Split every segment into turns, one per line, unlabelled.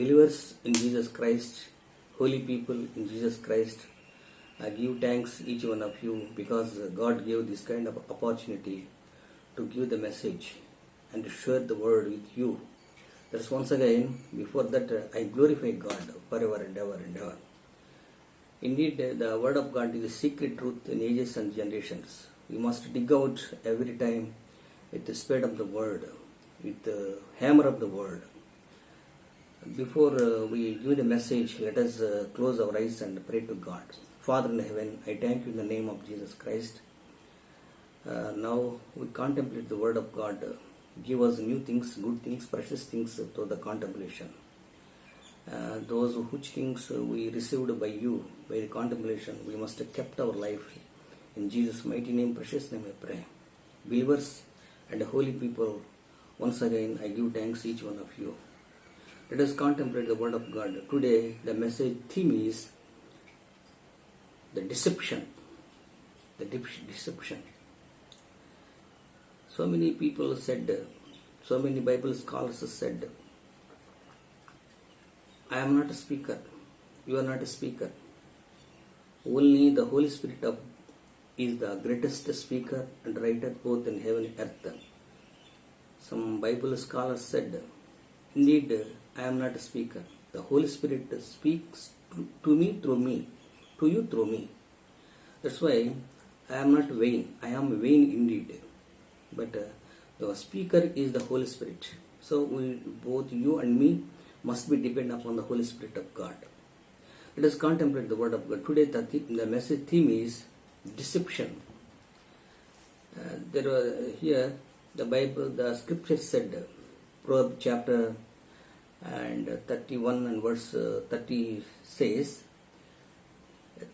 Believers in Jesus Christ, holy people in Jesus Christ, I give thanks each one of you because God gave this kind of opportunity to give the message and to share the word with you. That's once again, before that, I glorify God forever and ever and ever. Indeed, the word of God is a secret truth in ages and generations. We must dig out every time with the spade of the word, with the hammer of the word. Before we give the message, let us close our eyes and pray to God. Father in heaven, I thank you in the name of Jesus Christ. Now we contemplate the word of God. Give us new things, good things, precious things through the contemplation. Those which things we received by you, by the contemplation, we must have kept our life. In Jesus' mighty name, precious name, I pray. Believers and holy people, once again, I give thanks each one of you. Let us contemplate the word of God. Today, the message theme is the deception. The deception. So many people said, so many Bible scholars said, I am not a speaker. You are not a speaker. Only the Holy Spirit is the greatest speaker and writer both in heaven and earth. Some Bible scholars said, indeed, I am not a speaker. The Holy Spirit speaks to me through me, to you through me. That's why I am not vain. I am vain indeed. But the speaker is the Holy Spirit. So both you and me must be dependent upon the Holy Spirit of God. Let us contemplate the word of God. Today the message theme is deception. Here the Bible, the scripture said, Proverbs chapter and 31 and verse 30 says,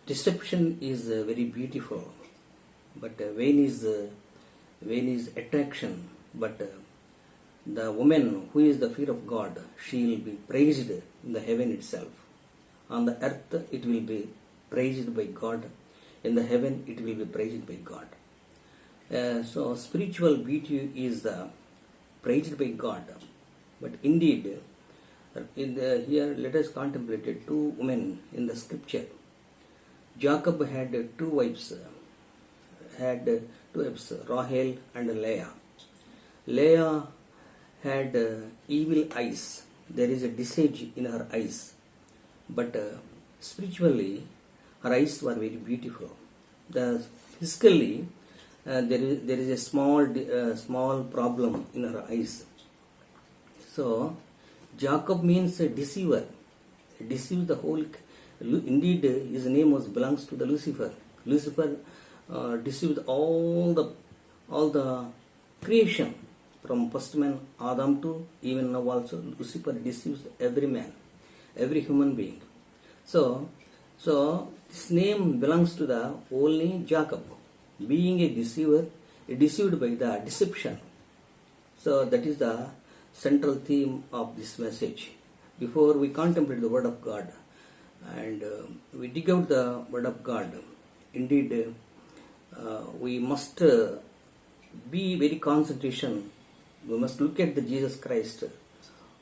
deception is very beautiful, but vain is attraction. But the woman who is the fear of God, she will be praised in the heaven itself. On the earth it will be praised by God. In the heaven it will be praised by God. So spiritual beauty is praised by God. But indeed, here let us contemplate two women in the scripture. Jacob had two wives, Rahel and Leah. Leah had evil eyes. There is a deceit in her eyes. But spiritually, her eyes were very beautiful. Physically, there is a small problem in her eyes. So, Jacob means a deceiver. He deceived the whole. Indeed, his name belongs to the Lucifer. Lucifer deceived all the creation, from first man Adam to even now also. Lucifer deceives every man, every human being. So this name belongs to the only Jacob, being a deceiver, deceived by the deception. So that is the central theme of this message. Before we contemplate the word of God and we dig out the word of God, indeed we must be very concentration. We must look at the Jesus Christ.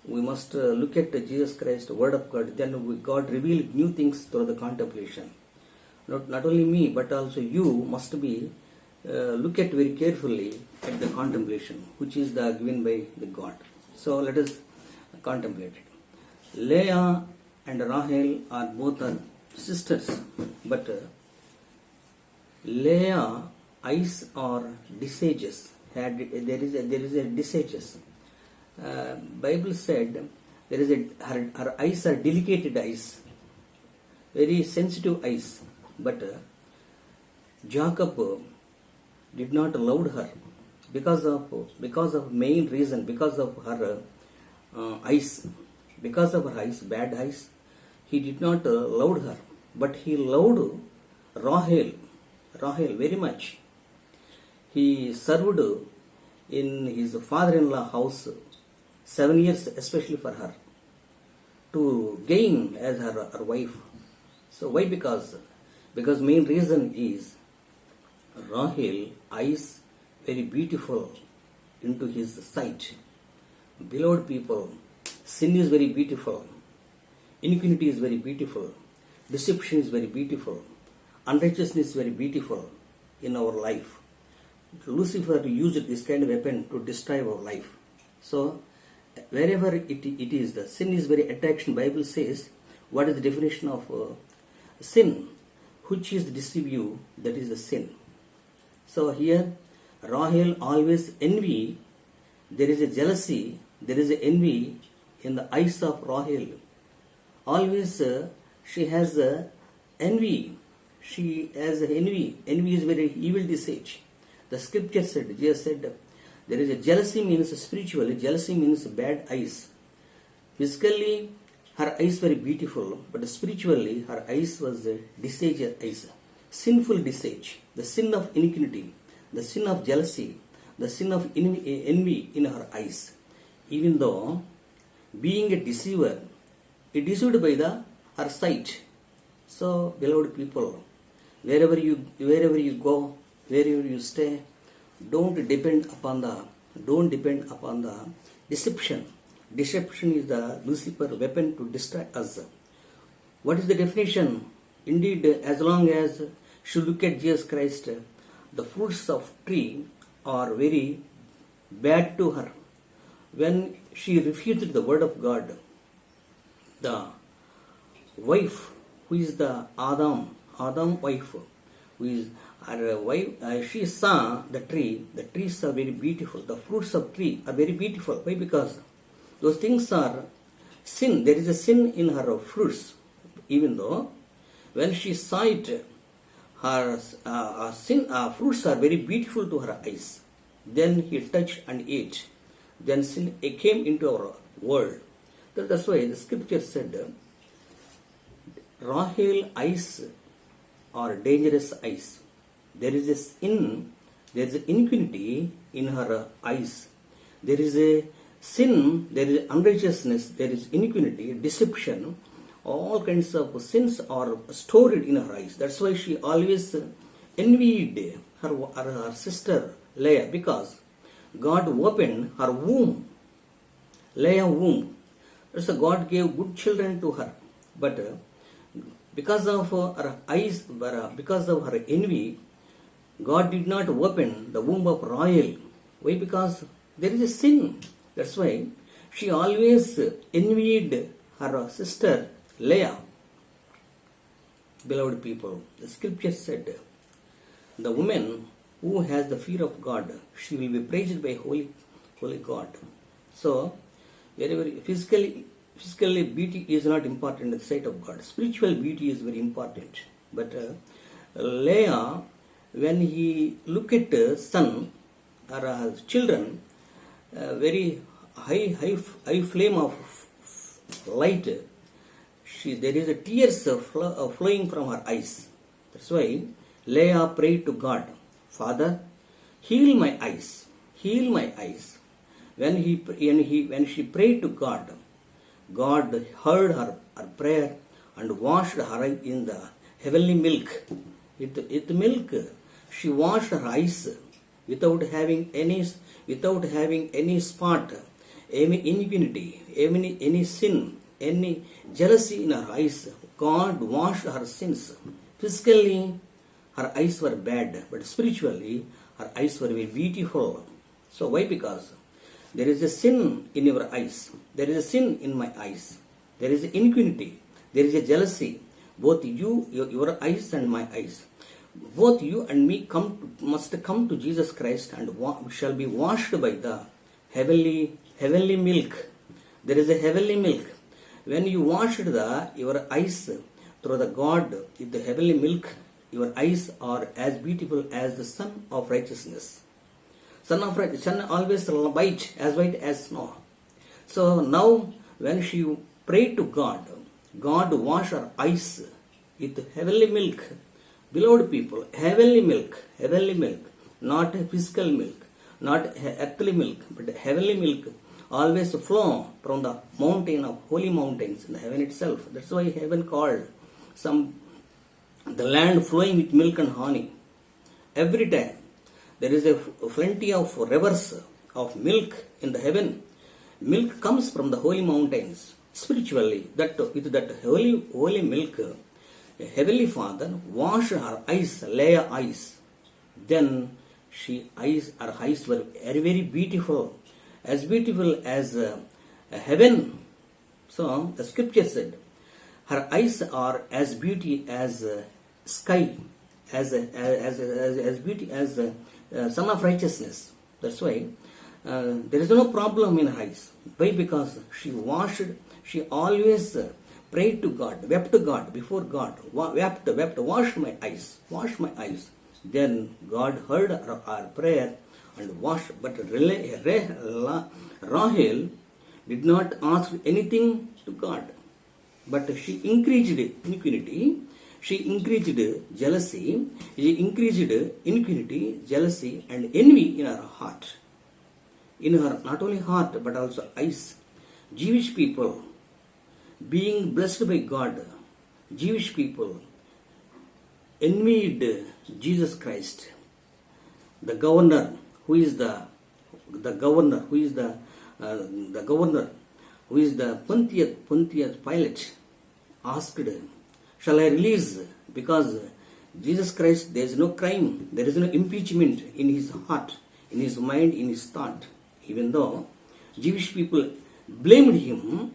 We must look at the Jesus Christ, word of God. Then God revealed new things through the contemplation. Not only me, but also you must be look at very carefully at the contemplation, which is given by the God. So let us contemplate it. Leah and Rahel are both sisters, but Leah eyes are disages. There is a disages. Bible said her eyes are delicate eyes, very sensitive eyes. But Jacob did not love her because of main reason, because of her eyes, bad eyes. He did not love her, but he loved Rahel very much. He served in his father-in-law house 7 years, especially for her, to gain as her wife. So why? Because main reason is Rahel eyes very beautiful into his sight. Beloved people, sin is very beautiful. iniquity is very beautiful, deception is very beautiful, unrighteousness is very beautiful in our life. Lucifer used this kind of weapon to destroy our life. So, wherever it is, the sin is very attraction. Bible says, what is the definition of sin? Which is deceive you, that is the sin. So here, Rahel always envy. There is a jealousy, there is a envy in the eyes of Rahel. Always she has envy. She has envy. Envy is very evil deceit. The scripture said, Jesus said, there is a jealousy means spiritually, jealousy means bad eyes. Physically, her eyes were beautiful, but spiritually, her eyes was deceit eyes. Sinful deceit, the sin of iniquity, the sin of jealousy, the sin of envy in her eyes. Even though, being a deceiver, it deceived by her sight. So, beloved people, wherever you go, wherever you stay, don't depend upon the deception. Deception is the Lucifer weapon to destroy us. What is the definition? Indeed, as long as she look at Jesus Christ, the fruits of tree are very bad to her. When she refused the word of God, the wife, who is the Adam wife, who is her wife, she saw the trees are very beautiful, the fruits of tree are very beautiful. Why? Because those things are sin, there is a sin in her fruits. Even though, when she saw it, her fruits are very beautiful to her eyes. Then he touched and ate. Then sin came into our world. That's why the scripture said, Rahel eyes are dangerous eyes. There is a sin, there is an iniquity in her eyes. There is a sin, there is unrighteousness, there is iniquity, deception. All kinds of sins are stored in her eyes. That's why she always envied her sister Leah, because God opened her womb, Leah womb. That's why God gave good children to her. But because of her eyes, because of her envy, God did not open the womb of Rahel. Why? Because there is a sin. That's why she always envied her sister Leah. Beloved people, the scripture said, the woman who has the fear of God, she will be praised by holy God. So, wherever physically beauty is not important in the sight of God. Spiritual beauty is very important. But Leah, when he look at son or children, very high flame of light, there is a tears flowing from her eyes. That's why Leah prayed to God, Father, heal my eyes, heal my eyes. When she prayed to God, God heard her prayer and washed her eyes in the heavenly milk. With milk, she washed her eyes without having any spot, any impunity, any sin, any jealousy in her eyes. God washed her sins. Physically, her eyes were bad, but spiritually, her eyes were very beautiful. So why? Because there is a sin in your eyes. There is a sin in my eyes. There is iniquity. There is a jealousy. Both your eyes and my eyes. Both you and me must come to Jesus Christ and shall be washed by the heavenly milk. There is a heavenly milk. When you washed your eyes through the God with the heavenly milk, your eyes are as beautiful as the sun of righteousness. Sun always white as snow. So now when she prayed to God, God washed her eyes with heavenly milk. Beloved people, heavenly milk, not physical milk, not earthly milk, but heavenly milk always flow from the mountain of holy mountains in the heaven itself. That's why heaven called the land flowing with milk and honey. Every time there is a plenty of rivers of milk in the heaven. Milk comes from the holy mountains, spiritually, that with that holy milk, Heavenly Father washed her eyes, Leah eyes. Then her eyes were very, very beautiful as heaven. So the scripture said, her eyes are as beauty as sky, as beauty as son of righteousness. That's why there is no problem in her eyes. Why? Because she always prayed to God, wept to God, before God, wept, washed my eyes. Then God heard our prayer and washed. But Rahel did not ask anything to God, but she increased iniquity, she increased jealousy, she increased iniquity, jealousy, and envy in her heart. In her not only heart but also eyes. Jewish people, being blessed by God, Jewish people envied Jesus Christ. The governor, who is the Pontius Pilate, asked, shall I release? Because Jesus Christ, there is no crime, there is no impeachment in his heart, in his mind, in his thought. Even though Jewish people blamed him,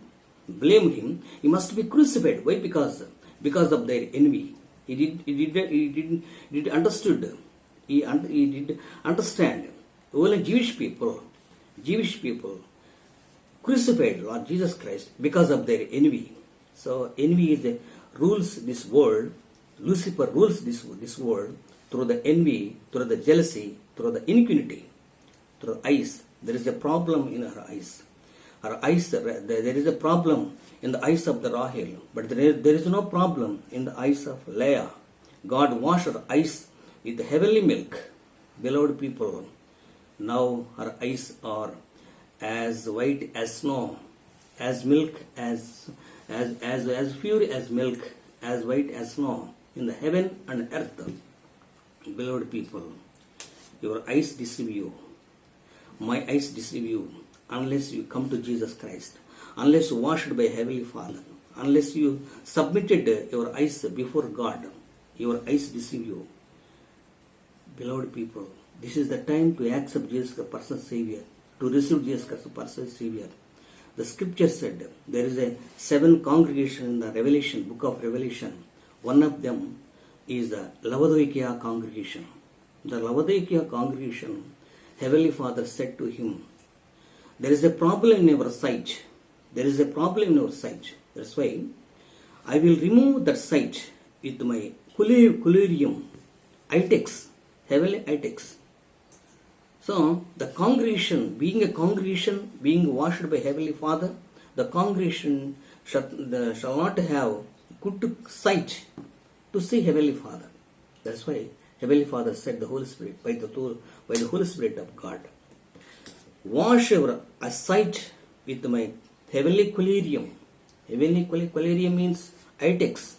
he must be crucified. Why? Because of their envy. He did understood. He did understand. Only Jewish people crucified Lord Jesus Christ because of their envy. So envy rules this world. Lucifer rules this world through the envy, through the jealousy, through the iniquity, through eyes. There is a problem in her eyes. Her eyes, there is a problem in the eyes of the Rahel, but there is no problem in the eyes of Leah. God washed her eyes with heavenly milk. Beloved people, now her eyes are as white as snow, as milk, as pure as milk, as white as snow in the heaven and earth. Beloved people, your eyes deceive you. My eyes deceive you unless you come to Jesus Christ, unless you washed by Heavenly Father, unless you submitted your eyes before God. Your eyes deceive you. Beloved people, this is the time to accept Jesus as a personal Savior, to receive Jesus as a personal Savior. The scripture said there is a 7 congregation in the Revelation, book of Revelation. One of them is the Laodicean congregation. The Laodicean congregation, Heavenly Father said to him, there is a problem in your sight. There is a problem in your sight. That's why I will remove that sight with my collyrium, itex, heavenly itex. So the congregation, being washed by Heavenly Father, the congregation shall not have good sight to see Heavenly Father. That's why Heavenly Father said the Holy Spirit, by the Holy Spirit of God, wash your sight with my heavenly collyrium. Heavenly collyrium means itex.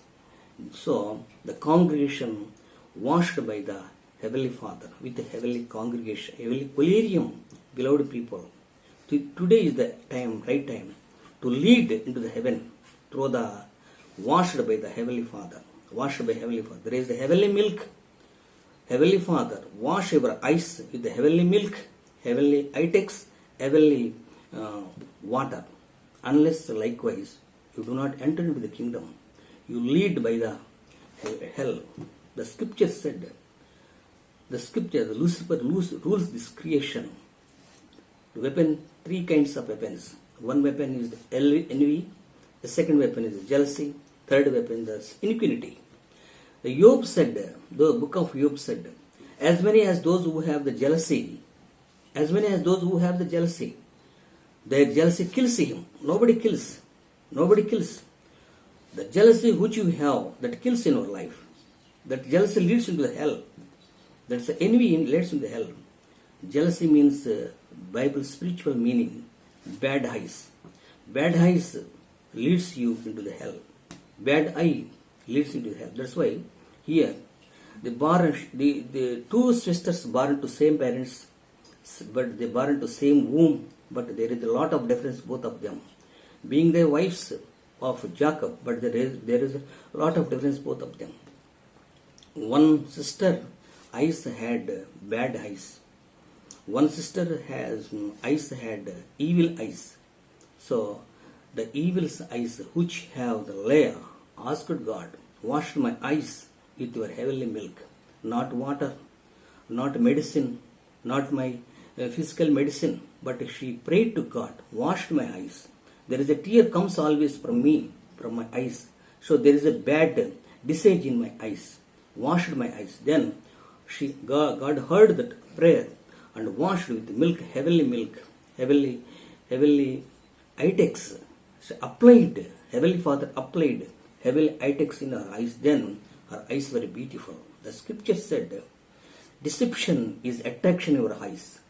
So the congregation washed by the Heavenly Father with the heavenly congregation, heavenly collyrium. Beloved people, today is the time, right time, to lead into the heaven through the washed by the Heavenly Father. Washed by Heavenly Father. There is the heavenly milk. Heavenly Father, wash your eyes with the heavenly milk, heavenly itex, heavenly water. Unless likewise you do not enter into the kingdom, you lead by the hell. The scripture said, Lucifer rules this creation. The weapon, 3 kinds of weapons. One weapon is the envy, the second weapon is jealousy, third weapon is iniquity. The Job said, the book of Job said, as many as those who have the jealousy, their jealousy kills him. Nobody kills. The jealousy which you have, that kills in your life. That jealousy leads into the hell. That's the envy leads into the hell. Jealousy means Bible spiritual meaning, bad eyes. Bad eyes leads you into the hell. Bad eye leads into hell. That's why here the 2 sisters born to same parents, but they born to same womb, but there is a lot of difference both of them. being the wives of Jacob, but there is a lot of difference both of them. One sister eyes had bad eyes. One sister has eyes had evil eyes. So the evil eyes which have the Leah asked God, wash my eyes with your heavenly milk, not water, not medicine, not my physical medicine, but she prayed to God, washed my eyes. There is a tear comes always from me, from my eyes. So there is a bad disease in my eyes. Washed my eyes. Then God heard that prayer and washed with milk, heavenly itex. So applied, Heavenly Father applied heavenly itex in her eyes. Then her eyes were beautiful. The scripture said, deception is attraction in your eyes.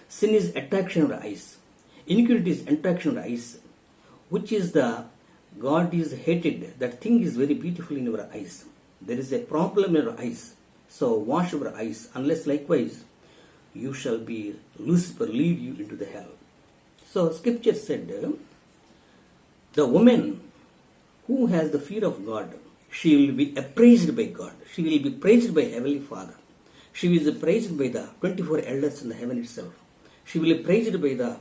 Sin is attraction in your eyes. Iniquity is attraction in your eyes. Which is the God is hated. That thing is very beautiful in your eyes. There is a problem in your eyes. So wash your eyes. Unless likewise you shall be Lucifer lead you into the hell. So scripture said, the woman who has the fear of God, she will be appraised by God. She will be praised by Heavenly Father. She will be praised by the 24 elders in the heaven itself. She will be praised by the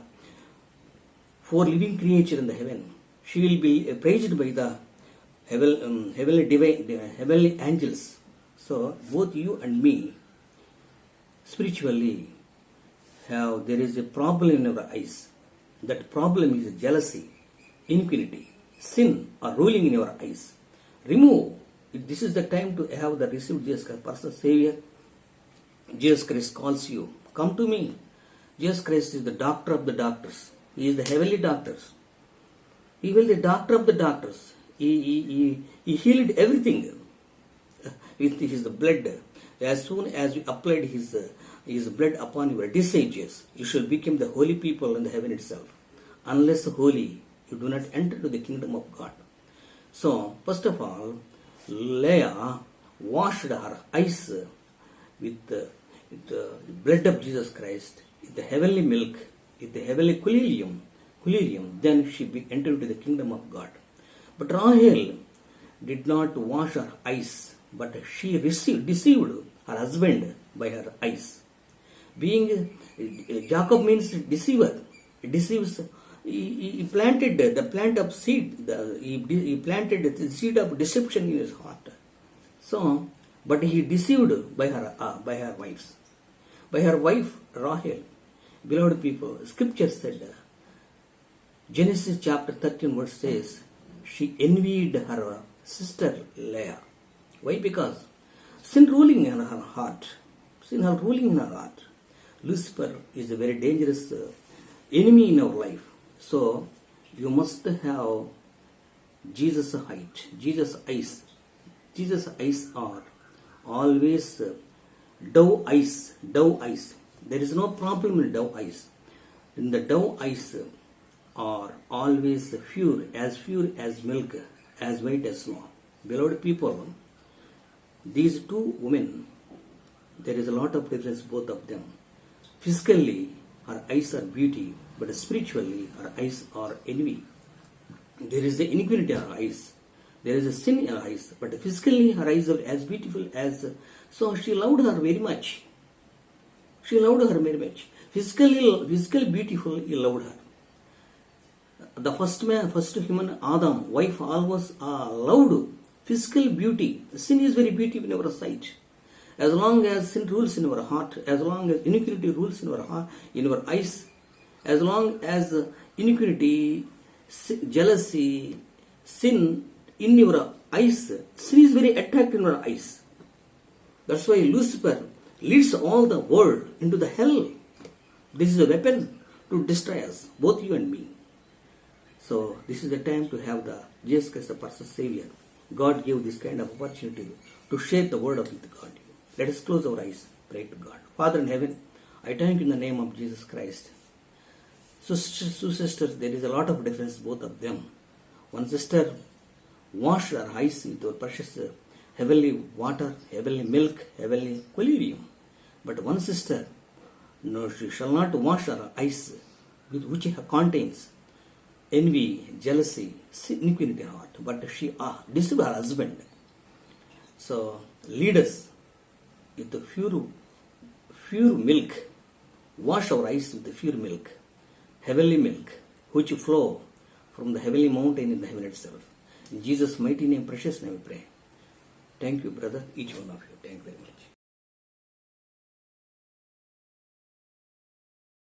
4 living creatures in the heaven. She will be praised by the heavenly angels. So both you and me spiritually there is a problem in our eyes. That problem is jealousy, iniquity, sin are ruling in your eyes. Remove. This is the time to have the received Jesus Christ, personal Savior. Jesus Christ calls you. Come to me. Jesus Christ is the doctor of the doctors. He is the heavenly doctors. He will be the doctor of the doctors. He healed everything with his blood. As soon as we applied his blood upon your diseases, you shall become the holy people in the heaven itself. Unless holy, you do not enter to the kingdom of God. So, first of all, Leah washed her eyes with the blood of Jesus Christ, with the heavenly milk, with the heavenly collyrium. Then she entered into the kingdom of God. But Rahel did not wash her eyes, but she deceived her husband by her eyes. Being Jacob means deceiver. He deceives. He planted the plant of seed. He planted the seed of deception in his heart. So, but he deceived by her wives, by her wife Rahel. Beloved people, Scripture said, Genesis chapter 13 verse says, she envied her sister Leah. Why? Because sin ruling in her heart. Sin ruling in her heart. Lucifer is a very dangerous enemy in our life. So you must have Jesus' height, Jesus' eyes. Jesus' eyes are always dove eyes. There is no problem in dove eyes. In the dove eyes are always pure as milk, as white as snow. Beloved people, these two women, there is a lot of difference both of them. Physically, her eyes are beauty, but spiritually, her eyes are envy. There is the iniquity in her eyes. There is a sin in her eyes, but physically, her eyes are as beautiful as. So she loved her very much. Physically beautiful, he loved her. The first human, Adam, wife, always loved physical beauty. Sin is very beautiful in our sight. As long as sin rules in our heart, as long as iniquity rules in our heart, in our eyes, as long as iniquity, jealousy, sin in your eyes, sin is very attractive in our eyes. That's why Lucifer leads all the world into the hell. This is a weapon to destroy us, both you and me. So this is the time to have the Jesus Christ, the personal Savior. God gave this kind of opportunity to share the word of God. Let us close our eyes, pray to God. Father in heaven, I thank you in the name of Jesus Christ. So sisters, there is a lot of difference both of them. One sister washed her eyes with her precious heavenly water, heavenly milk, heavenly collyrium. But one sister, no, she shall not wash her eyes with which contains envy, jealousy, sin, iniquity in her heart. But she deceived her husband. So lead us with the pure milk. Wash our eyes with the pure milk, heavenly milk, which flow from the heavenly mountain in the heaven itself. In Jesus' mighty name, precious name, we pray. Thank you, brother, each one of you. Thank you very much.